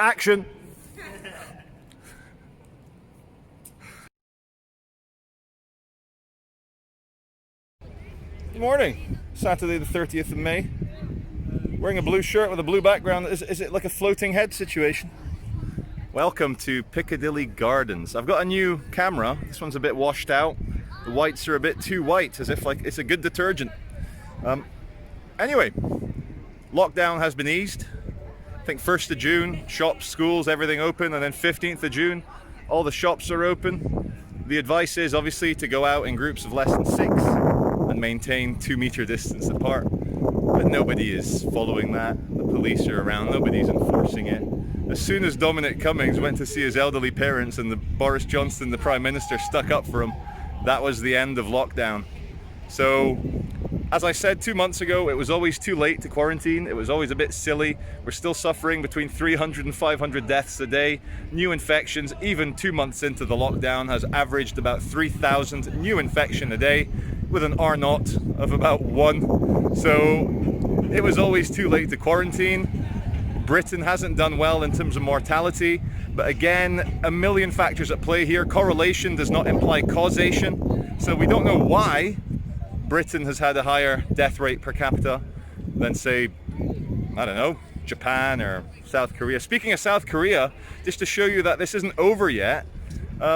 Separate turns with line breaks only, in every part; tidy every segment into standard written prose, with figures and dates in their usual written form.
Action. Good morning. Saturday the 30th of May. Wearing a blue shirt with a blue background. Is it like a floating head situation? Welcome to Piccadilly Gardens. I've got a new camera. This one's a bit washed out. The whites are a bit too white, as if like it's a good detergent. Anyway, lockdown has been eased. I think 1st of June, shops, schools, everything open, and then 15th of June, all the shops are open. The advice is obviously to go out in groups of less than 6 and maintain 2-meter distance apart. But nobody is following that. The police are around, nobody's enforcing it. As soon as Dominic Cummings went to see his elderly parents and Boris Johnson, the Prime Minister, stuck up for him, that was the end of lockdown. So, as I said 2 months ago, it was always too late to quarantine. It was always a bit silly. We're still suffering between 300 and 500 deaths a day. New infections, even 2 months into the lockdown, has averaged about 3,000 new infection a day with an R0 of about 1. So it was always too late to quarantine. Britain hasn't done well in terms of mortality, but again, a million factors at play here. Correlation does not imply causation. So we don't know why Britain has had a higher death rate per capita than, say, I don't know, Japan or South Korea. Speaking of South Korea, just to show you that this isn't over yet,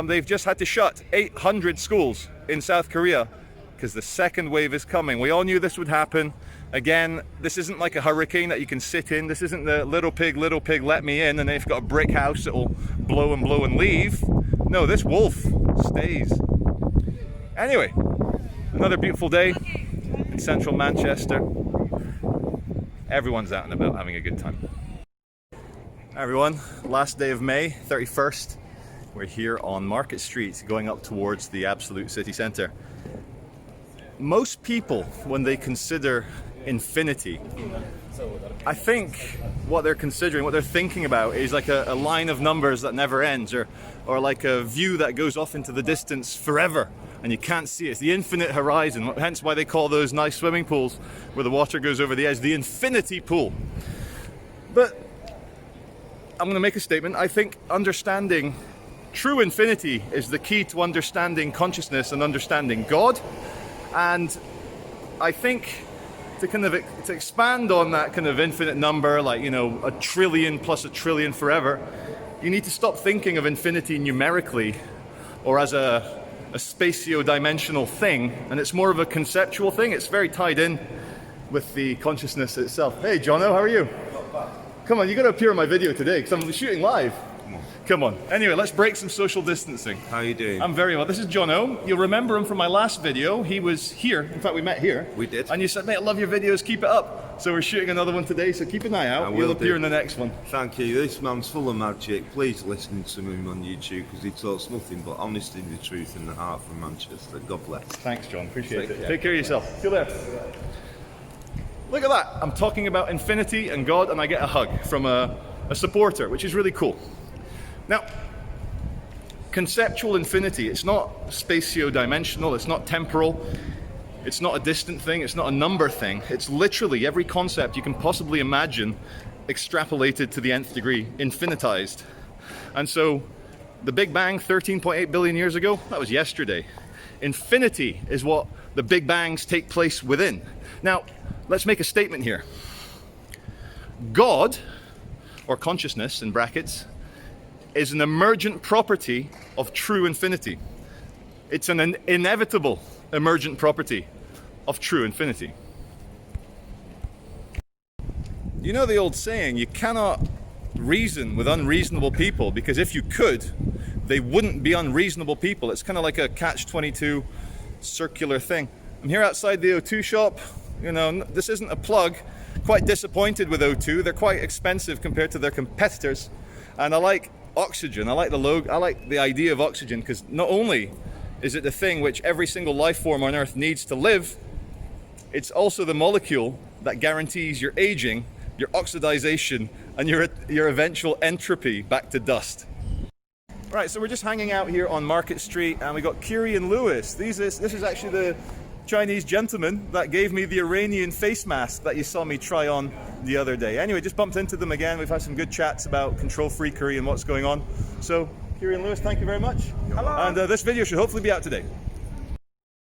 they've just had to shut 800 schools in South Korea because the second wave is coming. We all knew this would happen. Again, this isn't like a hurricane that you can sit in. This isn't the little pig, let me in, and then you've got a brick house that will blow and leave. No, this wolf stays. Anyway, another beautiful day in central Manchester. Everyone's out and about having a good time. Hi everyone, last day of May, 31st. We're here on Market Street going up towards the absolute city centre. Most people, when they consider infinity, I think what they're considering, what they're thinking about is like a line of numbers that never ends, or like a view that goes off into the distance forever and you can't see it. It's the infinite horizon, hence why they call those nice swimming pools where the water goes over the edge the infinity pool. But I'm going to make a statement. I think understanding true infinity is the key to understanding consciousness and understanding God. And I think to expand on that kind of infinite number, like, you know, 1 trillion plus 1 trillion forever, you need to stop thinking of infinity numerically or as a spatio-dimensional thing, and it's more of a conceptual thing. It's very tied in with the consciousness itself. Hey Jono, how are you? Come on, you got to appear in my video today because I'm shooting live. Come on. Anyway, let's break some social distancing.
How are you doing?
I'm very well. This is Jono. You'll remember him from my last video. He was here. In fact, we met here.
We did.
And you said, mate, I love your videos. Keep it up. So we're shooting another one today, so keep an eye out. You'll appear in the next one.
Thank you. This man's full of magic. Please listen to him on YouTube because he talks nothing but honesty, the truth in the heart from Manchester. God bless.
Thanks, John. Appreciate it. Take care of yourself. See you there. Look at that. I'm talking about infinity and God, and I get a hug from a supporter, which is really cool. Now, conceptual infinity, it's not spatio-dimensional, it's not temporal, it's not a distant thing, it's not a number thing. It's literally every concept you can possibly imagine extrapolated to the nth degree, infinitized. And so, the Big Bang 13.8 billion years ago, that was yesterday. Infinity is what the Big Bangs take place within. Now, let's make a statement here. God, or consciousness in brackets, is an emergent property of true infinity. It's an inevitable emergent property of true infinity. You know the old saying, you cannot reason with unreasonable people, because if you could, they wouldn't be unreasonable people. It's kind of like a catch-22 circular thing. I'm here outside the O2 shop. You know, this isn't a plug. Quite disappointed with O2. They're quite expensive compared to their competitors. And I like oxygen. I like the logo. I like the idea of oxygen because not only is it the thing which every single life form on Earth needs to live, it's also the molecule that guarantees your aging, your oxidization, and your eventual entropy back to dust. Right, so we're just hanging out here on Market Street, and we got Curie and Lewis. This is actually Chinese gentleman that gave me the Iranian face mask that you saw me try on the other day. Anyway, just bumped into them again. We've had some good chats about control freakery and what's going on. So, Kieran Lewis, thank you very much.
Hello.
And this video should hopefully be out today.